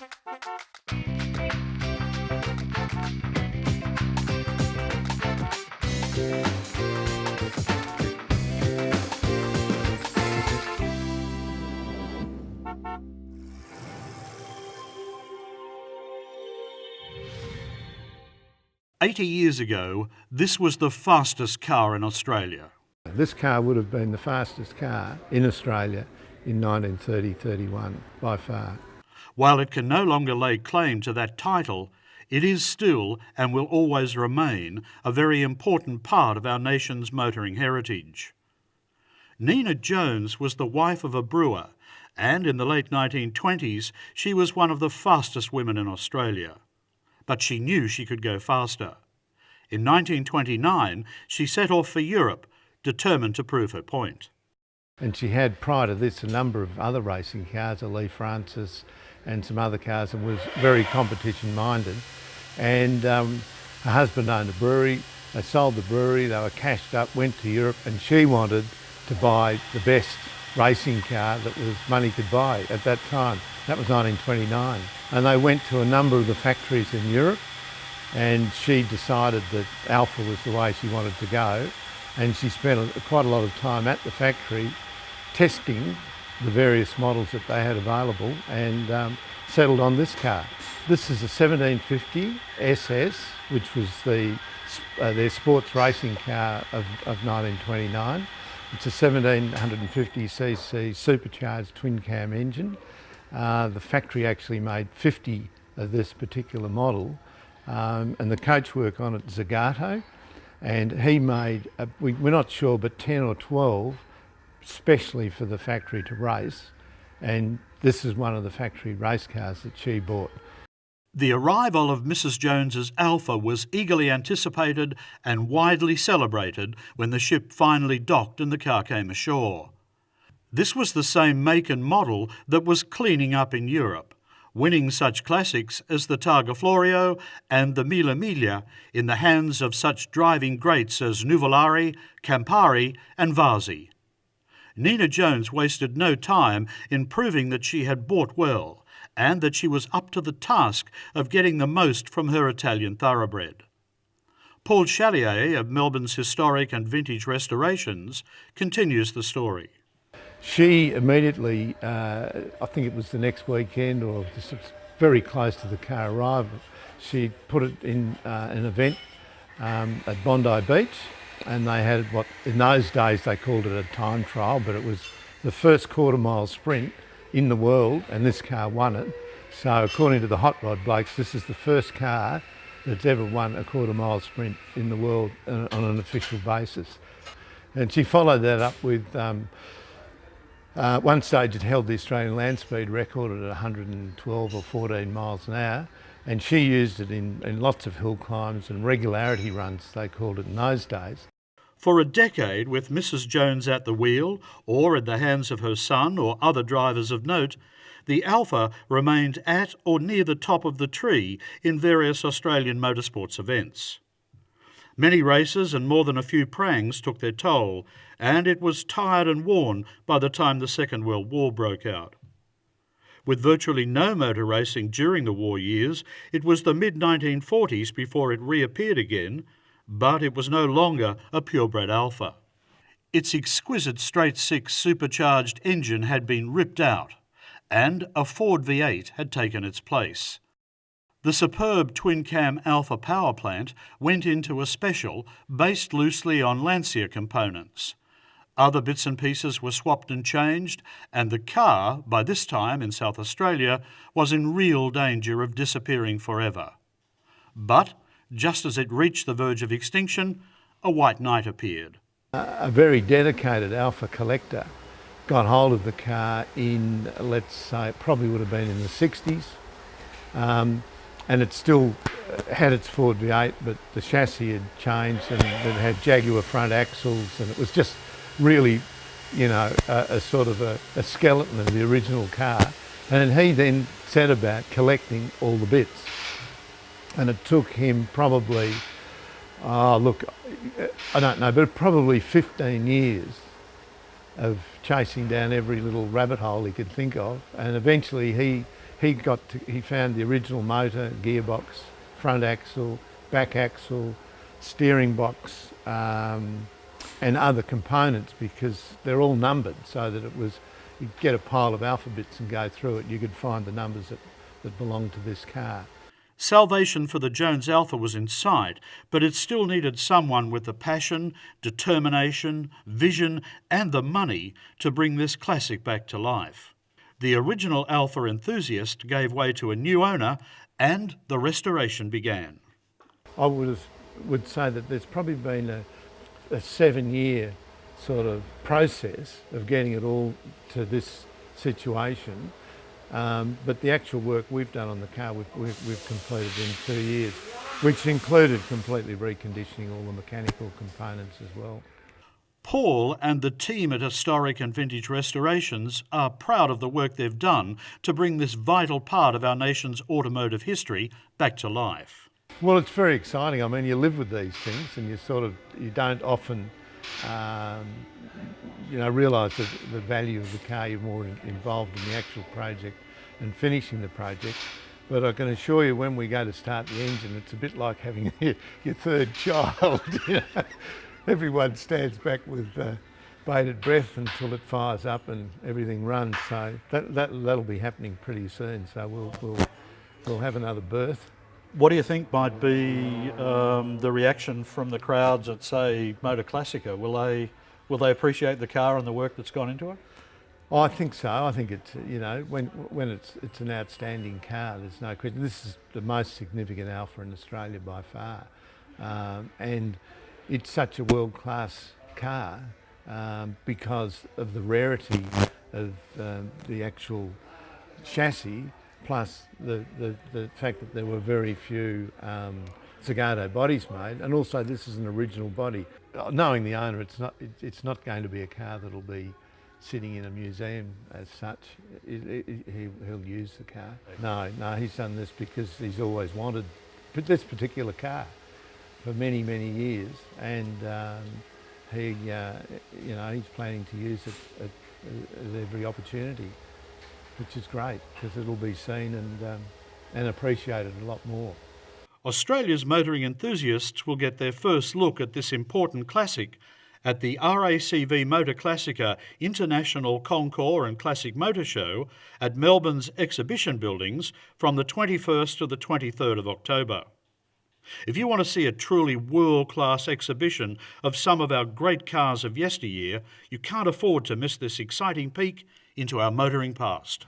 80 years ago, this was the fastest car in Australia. This car would have been the fastest car in Australia in 1930-31 by far. While it can no longer lay claim to that title, it is still and will always remain a very important part of our nation's motoring heritage. Nina Jones was the wife of a brewer, and in the late 1920s she was one of the fastest women in Australia. But she knew she could go faster. In 1929 she set off for Europe, determined to prove her point. And she had, prior to this, a number of other racing cars, a Lee Francis and some other cars, and was very competition minded. And her husband owned a brewery. They sold the brewery, they were cashed up, went to Europe, and she wanted to buy the best racing car that was money could buy at that time. That was 1929. And they went to a number of the factories in Europe, and she decided that ALFA was the way she wanted to go. And she spent quite a lot of time at the factory testing the various models that they had available, and settled on this car. This is a 1750 SS, which was their sports racing car of 1929. It's a 1750cc supercharged twin cam engine. The factory actually made 50 of this particular model, and the coachwork on it, Zagato, and he made, we're not sure, but 10 or 12 specially for the factory to race, and this is one of the factory race cars that she bought. The arrival of Mrs. Jones's ALFA was eagerly anticipated and widely celebrated when the ship finally docked and the car came ashore. This was the same make and model that was cleaning up in Europe, winning such classics as the Targa Florio and the Mille Miglia in the hands of such driving greats as Nuvolari, Campari and Vasi. Nina Jones wasted no time in proving that she had bought well and that she was up to the task of getting the most from her Italian thoroughbred. Paul Chalier of Melbourne's Historic and Vintage Restorations continues the story. She immediately, I think it was the next weekend or just very close to the car arrival, she put it in an event at Bondi Beach, and they had what in those days they called it a time trial, but it was the first quarter mile sprint in the world, and this car won it. So according to the hot rod blokes, this is the first car that's ever won a quarter mile sprint in the world on an official basis. And she followed that up with one stage it held the Australian land speed record at 112 or 14 miles an hour, and she used it in lots of hill climbs and regularity runs, they called it in those days. For a decade, with Mrs. Jones at the wheel or in the hands of her son or other drivers of note, the ALFA remained at or near the top of the tree in various Australian motorsports events. Many races and more than a few prangs took their toll, and it was tired and worn by the time the Second World War broke out. With virtually no motor racing during the war years, it was the mid-1940s before it reappeared again, but it was no longer a purebred ALFA. Its exquisite straight-six supercharged engine had been ripped out, and a Ford V8 had taken its place. The superb twin-cam ALFA power plant went into a special based loosely on Lancia components. Other bits and pieces were swapped and changed, and the car, by this time in South Australia, was in real danger of disappearing forever. But, just as it reached the verge of extinction, a white knight appeared. A very dedicated ALFA collector got hold of the car in, let's say, it probably would have been in the 60s. And it still had its Ford V8, but the chassis had changed, and it had Jaguar front axles, and it was just really, you know, a sort of a skeleton of the original car. And he then set about collecting all the bits. And it took him probably, I don't know, but probably 15 years of chasing down every little rabbit hole he could think of. And eventually he He found the original motor, gearbox, front axle, back axle, steering box, and other components, because they're all numbered, so that you'd get a pile of alphabets and go through it. You could find the numbers that belong to this car. Salvation for the Jones ALFA was in sight, but it still needed someone with the passion, determination, vision and the money to bring this classic back to life. The original ALFA enthusiast gave way to a new owner and the restoration began. I would say that there's probably been a 7-year sort of process of getting it all to this situation. But the actual work we've done on the car, we've completed in 2 years, which included completely reconditioning all the mechanical components as well. Paul and the team at Historic and Vintage Restorations are proud of the work they've done to bring this vital part of our nation's automotive history back to life. Well, it's very exciting. I mean, you live with these things and you don't often realise the value of the car. You're more involved in the actual project and finishing the project. But I can assure you, when we go to start the engine, it's a bit like having your third child. Everyone stands back with bated breath until it fires up and everything runs. So that'll be happening pretty soon. So we'll have another birth. What do you think might be the reaction from the crowds at, say, AutoClassicA? Will they appreciate the car and the work that's gone into it? Oh, I think so. I think it's, when it's an outstanding car, there's no question. This is the most significant ALFA in Australia by far, and it's such a world-class car because of the rarity of the actual chassis, plus the fact that there were very few Zagato bodies made, and also this is an original body. Knowing the owner, it's not going to be a car that'll be sitting in a museum as such. He'll use the car. No, he's done this because he's always wanted this particular car for many years, and he's planning to use it at every opportunity, which is great because it'll be seen and appreciated a lot more. Australia's motoring enthusiasts will get their first look at this important classic at the RACV AutoClassicA International Concours and Classic Motor Show at Melbourne's Exhibition Buildings from the 21st to the 23rd of October. If you want to see a truly world-class exhibition of some of our great cars of yesteryear, you can't afford to miss this exciting peek into our motoring past.